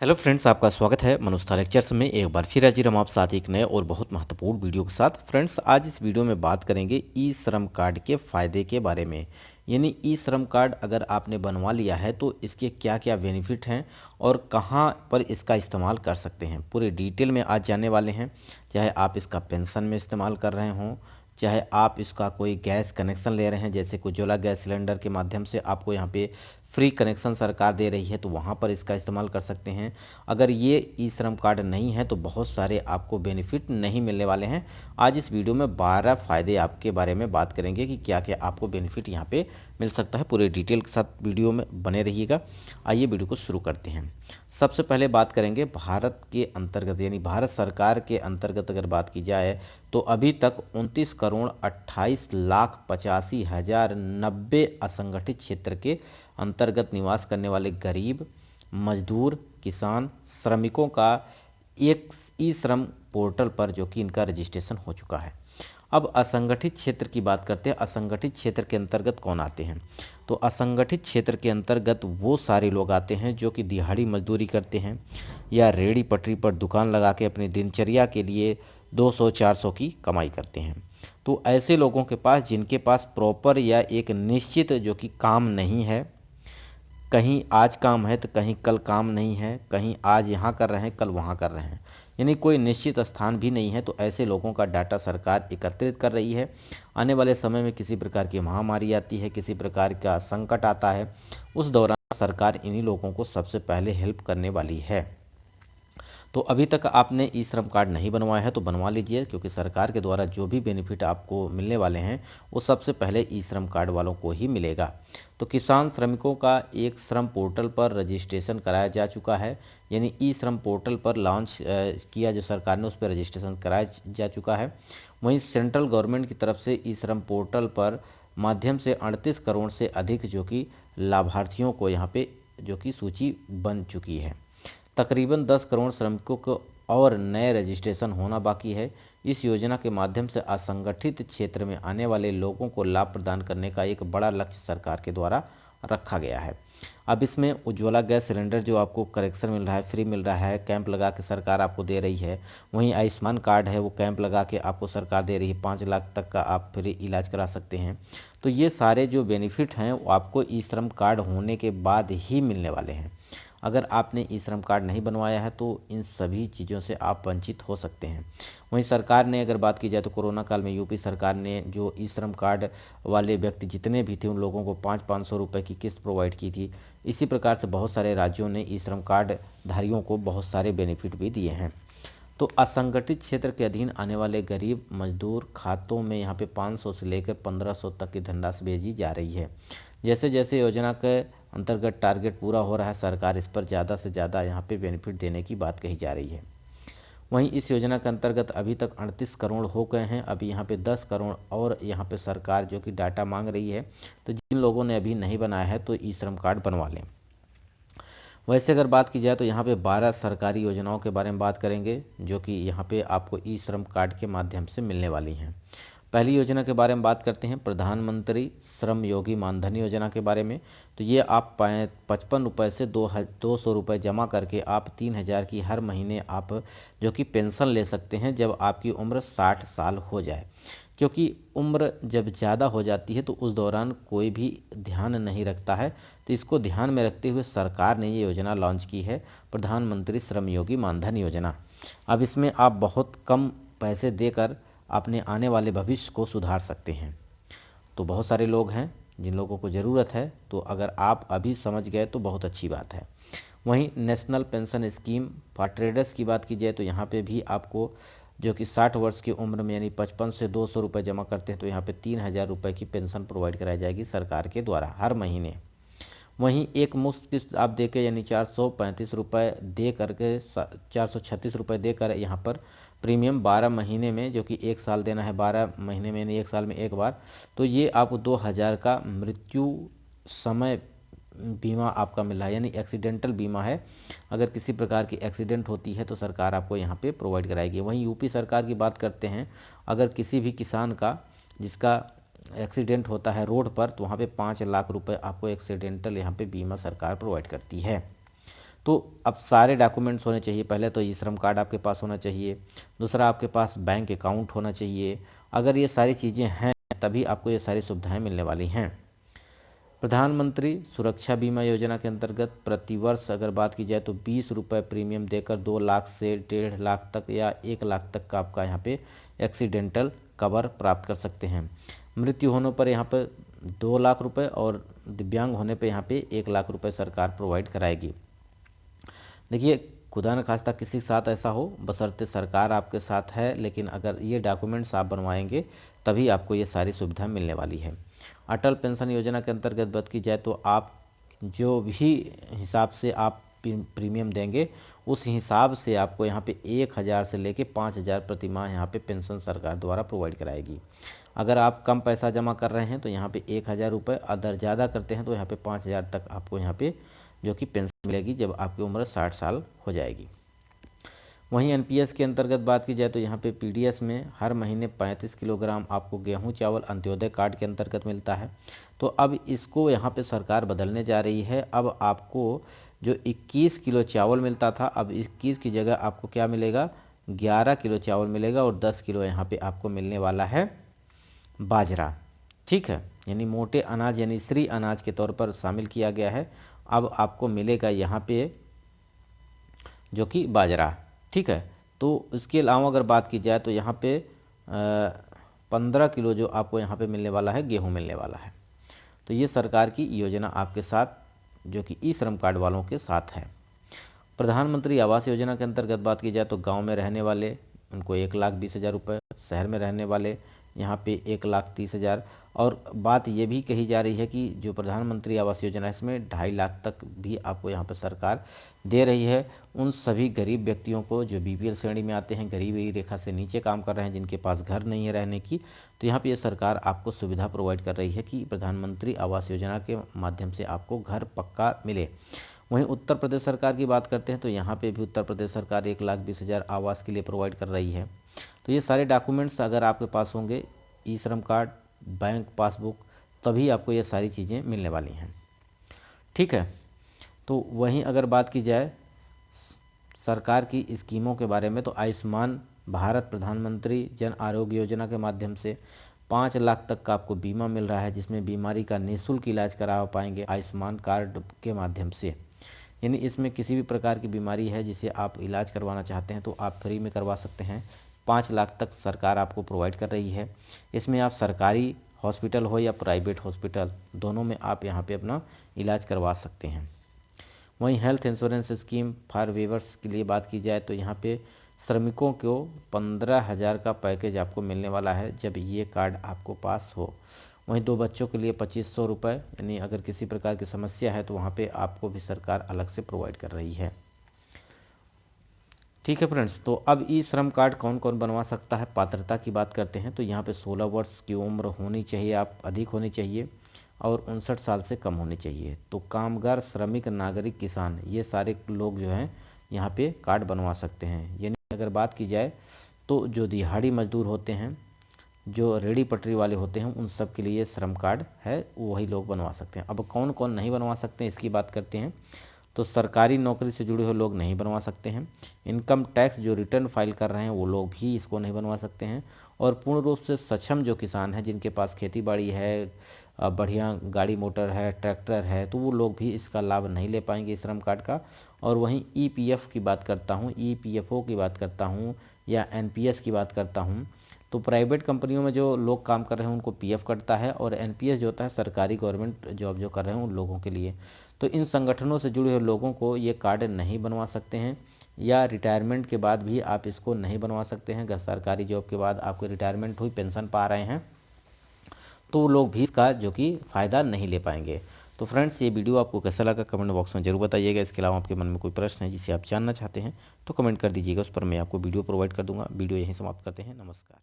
Hello friends, आपका स्वागत है मनुष्था लेक्चर्स में। एक बार फिर हाजिर हम आप साथ एक नए और बहुत महत्वपूर्ण वीडियो के साथ। फ्रेंड्स, आज इस वीडियो में बात करेंगे ई श्रम कार्ड के फ़ायदे के बारे में। यानी ई श्रम कार्ड अगर आपने बनवा लिया है तो इसके क्या क्या बेनिफिट हैं और कहाँ पर इसका इस्तेमाल कर सकते हैं, पूरे डिटेल में आज जानने वाले हैं। चाहे आप इसका पेंशन में इस्तेमाल कर रहे हों, चाहे आप इसका कोई गैस कनेक्शन ले रहे हैं, जैसे उज्ज्वला गैस सिलेंडर के माध्यम से आपको यहाँ पे फ्री कनेक्शन सरकार दे रही है, तो वहाँ पर इसका इस्तेमाल कर सकते हैं। अगर ये ई श्रम कार्ड नहीं है तो बहुत सारे आपको बेनिफिट नहीं मिलने वाले हैं। आज इस वीडियो में 12 फ़ायदे आपके बारे में बात करेंगे कि क्या क्या आपको बेनिफिट यहाँ पे मिल सकता है। पूरे डिटेल के साथ वीडियो में बने रहिएगा। आइए वीडियो को शुरू करते हैं। सबसे पहले बात करेंगे भारत के अंतर्गत, यानी भारत सरकार के अंतर्गत अगर बात की जाए तो अभी तक 29,28,85,090 असंगठित क्षेत्र के अंतर्गत निवास करने वाले गरीब, मजदूर, किसान, श्रमिकों का एक ई श्रम पोर्टल पर जो कि इनका रजिस्ट्रेशन हो चुका है। अब असंगठित क्षेत्र की बात करते हैं। असंगठित क्षेत्र के अंतर्गत कौन आते हैं? तो असंगठित क्षेत्र के अंतर्गत वो सारे लोग आते हैं जो कि दिहाड़ी मजदूरी करते हैं या रेहड़ी पटरी पर दुकान लगा के अपनी दिनचर्या के लिए 200-400 की कमाई करते हैं। तो ऐसे लोगों के पास, जिनके पास प्रॉपर या एक निश्चित जो कि काम नहीं है, कहीं आज काम है तो कहीं कल काम नहीं है, कहीं आज यहाँ कर रहे हैं कल वहाँ कर रहे हैं, यानी कोई निश्चित स्थान भी नहीं है, तो ऐसे लोगों का डाटा सरकार एकत्रित कर रही है। आने वाले समय में किसी प्रकार की महामारी आती है, किसी प्रकार का संकट आता है, उस दौरान सरकार इन्हीं लोगों को सबसे पहले हेल्प करने वाली है। तो अभी तक आपने ई श्रम कार्ड नहीं बनवाया है तो बनवा लीजिए, क्योंकि सरकार के द्वारा जो भी बेनिफिट आपको मिलने वाले हैं वो सबसे पहले ई श्रम कार्ड वालों को ही मिलेगा। तो किसान श्रमिकों का एक श्रम पोर्टल पर रजिस्ट्रेशन कराया जा चुका है, यानी ई श्रम पोर्टल पर लॉन्च किया जो सरकार ने, उस पर रजिस्ट्रेशन कराया जा चुका है। वहीं सेंट्रल गवर्नमेंट की तरफ से ई श्रम पोर्टल पर माध्यम से 38 करोड़ से अधिक जो कि लाभार्थियों को यहाँ पे जो कि सूची बन चुकी है। तकरीबन 10 करोड़ श्रमिकों को और नए रजिस्ट्रेशन होना बाकी है। इस योजना के माध्यम से असंगठित क्षेत्र में आने वाले लोगों को लाभ प्रदान करने का एक बड़ा लक्ष्य सरकार के द्वारा रखा गया है। अब इसमें उज्ज्वला गैस सिलेंडर जो आपको करेक्शन मिल रहा है, फ्री मिल रहा है, कैंप लगा के सरकार आपको दे रही है। वहीं आयुष्मान कार्ड है, वो कैंप लगा के आपको सरकार दे रही है, 5 लाख तक का आप फ्री इलाज करा सकते हैं। तो ये सारे जो बेनिफिट हैं वो आपको ई श्रम कार्ड होने के बाद ही मिलने वाले हैं। अगर आपने ई श्रम कार्ड नहीं बनवाया है तो इन सभी चीज़ों से आप वंचित हो सकते हैं। वहीं सरकार ने अगर बात की जाए तो कोरोना काल में यूपी सरकार ने जो ई श्रम कार्ड वाले व्यक्ति जितने भी थे उन लोगों को 500-500 रुपये की किस्त प्रोवाइड की थी। इसी प्रकार से बहुत सारे राज्यों ने ई श्रम कार्ड धारियों को बहुत सारे बेनिफिट भी दिए हैं। तो असंगठित क्षेत्र के अधीन आने वाले गरीब मजदूर खातों में यहाँ पे 500 से लेकर 1500 तक की धनराशि भेजी जा रही है। जैसे जैसे योजना के अंतर्गत टारगेट पूरा हो रहा है, सरकार इस पर ज़्यादा से ज़्यादा यहाँ पे बेनिफिट देने की बात कही जा रही है। वहीं इस योजना के अंतर्गत अभी तक 38 करोड़ हो गए हैं। अभी यहाँ पे 10 करोड़ और यहाँ पे सरकार जो कि डाटा मांग रही है। तो जिन लोगों ने अभी नहीं बनाया है तो ई श्रम कार्ड बनवा लें। वैसे अगर बात की जाए तो यहाँ पे 12 सरकारी योजनाओं के बारे में बात करेंगे जो कि यहाँ पे आपको ई श्रम कार्ड के माध्यम से मिलने वाली हैं। पहली योजना के बारे में बात करते हैं, प्रधानमंत्री श्रम योगी मानधन योजना के बारे में। तो ये आप 55 रुपये से 200 रुपये जमा करके आप 3,000 की हर महीने आप जो कि पेंशन ले सकते हैं जब आपकी उम्र 60 साल हो जाए। क्योंकि उम्र जब ज़्यादा हो जाती है तो उस दौरान कोई भी ध्यान नहीं रखता है, तो इसको ध्यान में रखते हुए सरकार ने ये योजना लॉन्च की है, प्रधानमंत्री श्रम योगी मानधन योजना। अब इसमें आप बहुत कम पैसे देकर अपने आने वाले भविष्य को सुधार सकते हैं। तो बहुत सारे लोग हैं जिन लोगों को ज़रूरत है, तो अगर आप अभी समझ गए तो बहुत अच्छी बात है। वहीं national pension scheme for traders की बात की जाए तो यहाँ पे भी आपको जो कि 60 वर्ष की उम्र में यानी 55 से 200 रुपये जमा करते हैं तो यहाँ पे 3,000 रुपये की पेंशन प्रोवाइड कराई जाएगी सरकार के द्वारा हर महीने। वहीं एक मुश्त किस्त आप दे के यानी 435 रुपये दे करके 436 रुपये देकर यहाँ पर प्रीमियम 12 महीने में, जो कि 1 साल देना है, 12 महीने में यानी 1 साल में एक बार, तो ये आपको 2,000 का मृत्यु समय बीमा आपका मिल रहा है, यानी एक्सीडेंटल बीमा है। अगर किसी प्रकार की एक्सीडेंट होती है तो सरकार आपको यहाँ पे प्रोवाइड कराएगी। वहीं यूपी सरकार की बात करते हैं, अगर किसी भी किसान का जिसका एक्सीडेंट होता है रोड पर तो वहाँ पे 5 लाख रुपए आपको एक्सीडेंटल यहाँ पे बीमा सरकार प्रोवाइड करती है। तो अब सारे डॉक्यूमेंट्स होने चाहिए। पहले तो ई श्रम कार्ड आपके पास होना चाहिए, दूसरा आपके पास बैंक अकाउंट होना चाहिए। अगर ये सारी चीज़ें हैं तभी आपको ये सारी सुविधाएं मिलने वाली हैं। प्रधानमंत्री सुरक्षा बीमा योजना के अंतर्गत प्रतिवर्ष अगर बात की जाए तो 20 रुपये प्रीमियम देकर 2 लाख से 1.5 लाख तक या 1 लाख तक का आपका यहाँ पे एक्सीडेंटल कवर प्राप्त कर सकते हैं। मृत्यु होने पर यहाँ पर 2 लाख रुपए और दिव्यांग होने पर यहाँ पे 1 लाख रुपए सरकार प्रोवाइड कराएगी। देखिए, खुदा न खास्ता किसी के साथ ऐसा हो, बशर्ते सरकार आपके साथ है, लेकिन अगर ये डॉक्यूमेंट्स आप बनवाएंगे तभी आपको ये सारी सुविधा मिलने वाली है। अटल पेंशन योजना के अंतर्गत बात की जाए तो आप जो भी हिसाब से आप प्रीमियम देंगे उस हिसाब से आपको यहाँ पे 1,000 से लेके 5,000 प्रति माह यहाँ पे पेंशन सरकार द्वारा प्रोवाइड कराएगी। अगर आप कम पैसा जमा कर रहे हैं तो यहाँ पे 1,000 रुपये, अगर ज़्यादा करते हैं तो यहाँ पे 5,000 तक आपको यहाँ पे जो कि पेंशन मिलेगी जब आपकी उम्र 60 साल हो जाएगी। वहीं एनपीएस के अंतर्गत बात की जाए तो यहाँ पे पीडीएस में हर महीने 35 किलोग्राम आपको गेहूं चावल अंत्योदय कार्ड के अंतर्गत मिलता है। तो अब इसको यहाँ पे सरकार बदलने जा रही है। अब आपको जो 21 किलो चावल मिलता था, अब 21 की जगह आपको क्या मिलेगा, 11 किलो चावल मिलेगा और 10 किलो यहाँ पे आपको मिलने वाला है बाजरा। ठीक है, यानी मोटे अनाज यानी श्री अनाज के तौर पर शामिल किया गया है। अब आपको मिलेगा यहाँ पे जो कि बाजरा। ठीक है, तो इसके अलावा अगर बात की जाए तो यहाँ पे 15 किलो जो आपको यहाँ पे मिलने वाला है गेहूँ मिलने वाला है। तो ये सरकार की योजना आपके साथ जो कि ई श्रम कार्ड वालों के साथ है। प्रधानमंत्री आवास योजना के अंतर्गत बात की जाए तो गांव में रहने वाले उनको 1,20,000 रुपये, शहर में रहने वाले यहाँ पे 1,30,000। और बात ये भी कही जा रही है कि जो प्रधानमंत्री आवास योजना है इसमें 2.5 लाख तक भी आपको यहाँ पे सरकार दे रही है उन सभी गरीब व्यक्तियों को जो बीपीएल श्रेणी में आते हैं, गरीबी रेखा से नीचे काम कर रहे हैं, जिनके पास घर नहीं है रहने की। तो यहाँ पे ये सरकार आपको सुविधा प्रोवाइड कर रही है कि प्रधानमंत्री आवास योजना के माध्यम से आपको घर पक्का मिले। वहीं उत्तर प्रदेश सरकार की बात करते हैं तो यहाँ पे भी उत्तर प्रदेश सरकार 1,20,000 आवास के लिए प्रोवाइड कर रही है। तो ये सारे डॉक्यूमेंट्स अगर आपके पास होंगे, ई श्रम कार्ड, बैंक पासबुक, तभी आपको ये सारी चीज़ें मिलने वाली हैं। ठीक है, तो वहीं अगर बात की जाए सरकार की स्कीमों के बारे में तो आयुष्मान भारत प्रधानमंत्री जन आरोग्य योजना के माध्यम से 5 लाख तक का आपको बीमा मिल रहा है, जिसमें बीमारी का निःशुल्क इलाज करा पाएंगे आयुष्मान कार्ड के माध्यम से। यानी इसमें किसी भी प्रकार की बीमारी है जिसे आप इलाज करवाना चाहते हैं तो आप फ्री में करवा सकते हैं। 5 लाख तक सरकार आपको प्रोवाइड कर रही है। इसमें आप सरकारी हॉस्पिटल हो या प्राइवेट हॉस्पिटल, दोनों में आप यहाँ पे अपना इलाज करवा सकते हैं। वहीं health insurance scheme for weavers के लिए बात की जाए तो यहाँ पे श्रमिकों को 15,000 का पैकेज आपको मिलने वाला है जब ये कार्ड आपको पास हो। वहीं 2 बच्चों के लिए 2,500 रुपये, यानी अगर किसी प्रकार की समस्या है तो वहाँ पे आपको भी सरकार अलग से प्रोवाइड कर रही है। ठीक है फ्रेंड्स, तो अब ई श्रम कार्ड कौन कौन बनवा सकता है, पात्रता की बात करते हैं तो यहाँ पे 16 वर्ष की उम्र होनी चाहिए, आप अधिक होनी चाहिए और 59 साल से कम होनी चाहिए। तो कामगार, श्रमिक, नागरिक, किसान, ये सारे लोग जो हैं यहाँ पे कार्ड बनवा सकते हैं। यानी अगर बात की जाए तो जो दिहाड़ी मजदूर होते हैं, जो रेडी पटरी वाले होते हैं, उन सब के लिए श्रम कार्ड है, वही लोग बनवा सकते हैं। अब कौन कौन नहीं बनवा सकते हैं इसकी बात करते हैं। तो सरकारी नौकरी से जुड़े हुए लोग नहीं बनवा सकते हैं। इनकम टैक्स जो रिटर्न फाइल कर रहे हैं वो लोग भी इसको नहीं बनवा सकते हैं। और पूर्ण रूप से सक्षम जो किसान हैं, जिनके पास खेती बाड़ी है, बढ़िया गाड़ी मोटर है, ट्रैक्टर है, तो वो लोग भी इसका लाभ नहीं ले पाएंगे श्रम कार्ड का। और वहीं ईपीएफ की बात करता हूँ, ईपीएफओ की बात करता हूँ या एनपीएस की बात करता हूँ, तो प्राइवेट कंपनियों में जो लोग काम कर रहे हैं उनको पीएफ कटता है और एनपीएस जो होता है सरकारी गवर्नमेंट जॉब जो कर रहे हैं उन लोगों के लिए। तो इन संगठनों से जुड़े हुए लोगों को ये कार्ड नहीं बनवा सकते हैं, या रिटायरमेंट के बाद भी आप इसको नहीं बनवा सकते हैं। अगर सरकारी जॉब के बाद आपको रिटायरमेंट हुई, पेंशन पा रहे हैं, तो वो लोग भी इसका जो कि फ़ायदा नहीं ले पाएंगे। तो फ्रेंड्स, ये वीडियो आपको कैसा लगा कमेंट बॉक्स में जरूर बताइएगा। इसके अलावा आपके मन में कोई प्रश्न है जिसे आप जानना चाहते हैं तो कमेंट कर दीजिएगा, उस पर मैं आपको वीडियो प्रोवाइड कर दूंगा। वीडियो यहीं समाप्त करते हैं। नमस्कार।